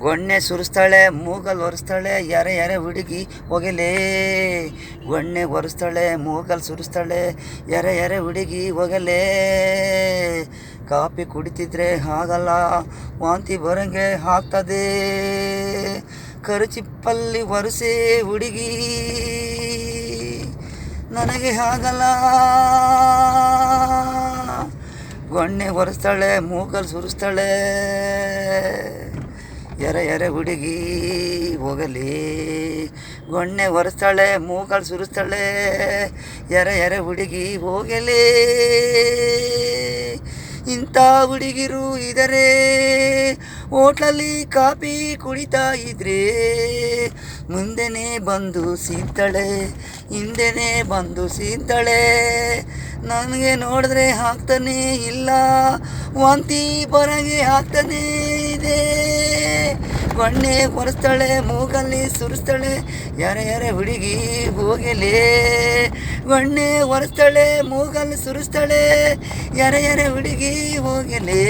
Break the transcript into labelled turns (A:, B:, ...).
A: ಗೊಣ್ಣೆ ಸುರಿಸ್ತಾಳೆ ಮೂಗಲ್ ಒರೆಸ್ತಾಳೆ ಯಾರೆ ಯಾರೆ ಹುಡುಗಿ ಹೋಗಲೇ. ಗೊಣ್ಣೆ ಒರೆಸ್ತಾಳೆ ಮೂಗಲ್ ಸುರಿಸ್ತಾಳೆ ಯಾರೆ ಯಾರೆ ಹುಡುಗಿ ಹೋಗಲೇ. ಕಾಫಿ ಕುಡಿತಿದ್ರೆ ಆಗಲ್ಲ ವಾಂತಿ ಬರಂಗೆ ಆಗ್ತದೆ. ಕರುಚಿಪ್ಪಲ್ಲಿ ಒರೆಸೆ ಹುಡುಗಿ ನನಗೆ ಆಗಲ್ಲ. ಗೊಣ್ಣೆ ಒರೆಸ್ತಾಳೆ ಮೂಗಲ್ ಸುರಿಸ್ತಾಳೆ ಎರೆ ಎರೆ ಹುಡುಗಿ ಹೋಗಲಿ. ಗೊಣ್ಣೆ ಒರೆಸ್ತಾಳೆ ಮೂಗಲ್ ಸುರಿಸ್ತಾಳೆ ಎರೆ ಎರೆ ಹುಡುಗಿ ಹೋಗಲಿ. ಇಂಥ ಹುಡುಗಿರು ಇದರೆ ಹೋಟ್ಲಲ್ಲಿ ಕಾಫಿ ಕುಡಿತಾ ಇದ್ರೆ ಮುಂದೆನೇ ಬಂದು ಸೀತಾಳೆ ಹಿಂದೆನೇ ಬಂದು ಸೀತಾಳೆ. ನನಗೆ ನೋಡಿದ್ರೆ ಆಗ್ತಾನೆ ಇಲ್ಲ ವಾಂತಿ ಬರಂಗೆ ಆಗ್ತಾನೆ ಇದೆ. ಗೊಣ್ಣೆ ಒರೆಸ್ತಾಳೆ ಮೂಗಲ್ಲಿ ಸುರಿಸ್ತಾಳೆ ಯಾರೆ ಯಾರೆ ಹುಡುಗಿ ಹೋಗಲೇ. ಗೊಣ್ಣೆ ಒರೆಸ್ತಾಳೆ ಮೂಗಲ್ಲಿ ಸುರಿಸ್ತಾಳೆ ಯಾರೆ ಯಾರೆ ಹುಡುಗಿ ಹೋಗಲೇ.